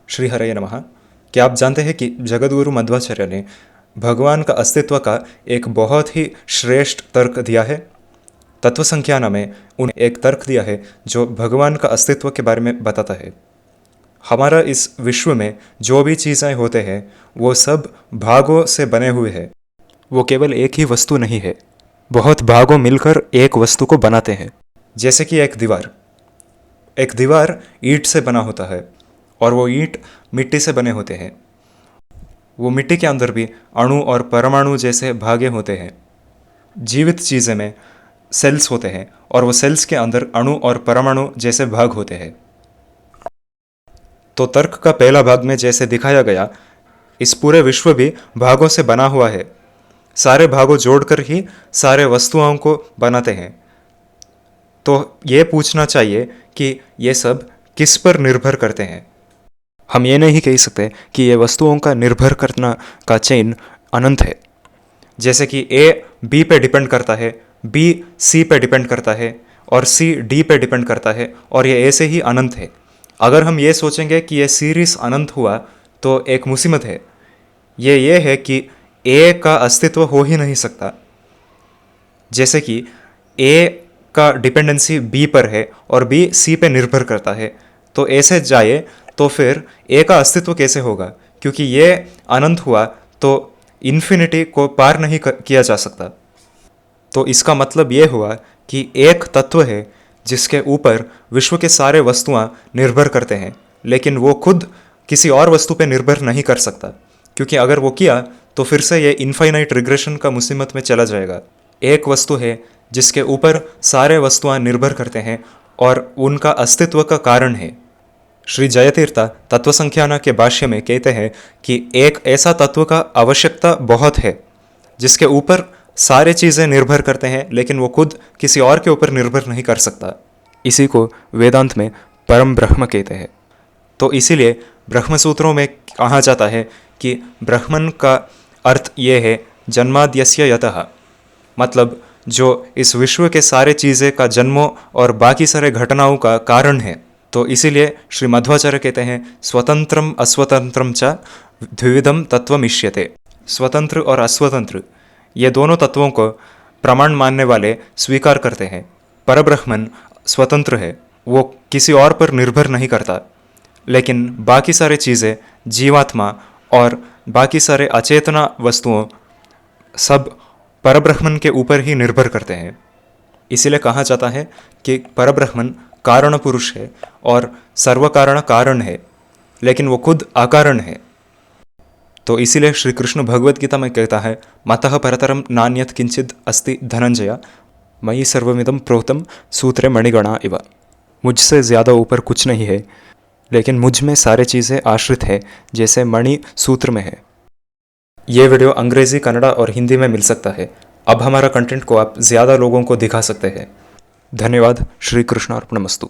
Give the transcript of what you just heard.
श्री हरये नमः। क्या आप जानते हैं कि जगद्गुरु मध्वाचार्य ने भगवान का अस्तित्व का एक बहुत ही श्रेष्ठ तर्क दिया है। तत्व संख्यान में उन्हें एक तर्क दिया है जो भगवान का अस्तित्व के बारे में बताता है। हमारा इस विश्व में जो भी चीज़ें होते हैं वो सब भागों से बने हुए हैं। वो केवल एक ही वस्तु नहीं है, बहुत भागों मिलकर एक वस्तु को बनाते हैं। जैसे कि एक दीवार ईंट से बना होता है और वो ईंट मिट्टी से बने होते हैं। वो मिट्टी के अंदर भी अणु और परमाणु जैसे भागे होते हैं। जीवित चीज़ें में सेल्स होते हैं और वो सेल्स के अंदर अणु और परमाणु जैसे भाग होते हैं। तो तर्क का पहला भाग में जैसे दिखाया गया, इस पूरे विश्व भी भागों से बना हुआ है। सारे भागों जोड़कर ही सारे वस्तुओं को बनाते हैं। तो ये पूछना चाहिए कि ये सब किस पर निर्भर करते हैं। हम ये नहीं कह सकते कि ये वस्तुओं का निर्भर करना का चेन अनंत है। जैसे कि ए बी पे डिपेंड करता है, बी सी पे डिपेंड करता है और सी डी पे डिपेंड करता है और ये ऐसे ही अनंत है। अगर हम ये सोचेंगे कि ये सीरीज अनंत हुआ तो एक मुसीबत है। ये है कि ए का अस्तित्व हो ही नहीं सकता। जैसे कि ए का डिपेंडेंसी बी पर है और बी सी पे निर्भर करता है, तो ऐसे जाए तो फिर ए का अस्तित्व कैसे होगा? क्योंकि ये अनंत हुआ तो इन्फिनिटी को पार नहीं किया जा सकता। तो इसका मतलब ये हुआ कि एक तत्व है जिसके ऊपर विश्व के सारे वस्तुआं निर्भर करते हैं, लेकिन वो खुद किसी और वस्तु पे निर्भर नहीं कर सकता, क्योंकि अगर वो किया तो फिर से ये इनफाइनाइट रिग्रेशन का मुसीबत में चला जाएगा। एक वस्तु है जिसके ऊपर सारे वस्तुआं निर्भर करते हैं और उनका अस्तित्व का कारण है। श्री जयतीर्थ तत्व संख्यान के भाष्य में कहते हैं कि एक ऐसा तत्व का आवश्यकता बहुत है जिसके ऊपर सारे चीज़ें निर्भर करते हैं, लेकिन वो खुद किसी और के ऊपर निर्भर नहीं कर सकता। इसी को वेदांत में परम ब्रह्म कहते हैं। तो इसीलिए ब्रह्म सूत्रों में कहा जाता है कि ब्रह्मन का अर्थ ये है जन्माद्यस्य यतः, मतलब जो इस विश्व के सारे चीज़ें का जन्मों और बाकी सारे घटनाओं का कारण है। तो इसीलिए श्री मध्वाचार्य कहते हैं स्वतंत्रम अस्वतंत्रम च द्विविधम तत्वमिष्यते। स्वतंत्र और अस्वतंत्र ये दोनों तत्वों को प्रमाण मानने वाले स्वीकार करते हैं। परब्रह्मन स्वतंत्र है, वो किसी और पर निर्भर नहीं करता, लेकिन बाकी सारे चीज़ें जीवात्मा और बाकी सारे अचेतना वस्तुओं सब परब्रह्मन के ऊपर ही निर्भर करते हैं। इसीलिए कहा जाता है कि परब्रह्मन कारण पुरुष है और सर्वकारण कारण है, लेकिन वो खुद अकारण है। तो इसीलिए श्री कृष्ण भगवद गीता में कहता है मतः परतरम नान्यत किंचिद अस्ति धनंजय मयि सर्वमिदं प्रोक्तम सूत्रे मणिगणा इव। मुझसे ज़्यादा ऊपर कुछ नहीं है, लेकिन मुझ में सारे चीज़ें आश्रित है जैसे मणि सूत्र में है। ये वीडियो अंग्रेज़ी, कन्नड़ा और हिंदी में मिल सकता है। अब हमारा कंटेंट को आप ज़्यादा लोगों को दिखा सकते हैं। धन्यवाद। श्री कृष्ण अर्पणमस्तु।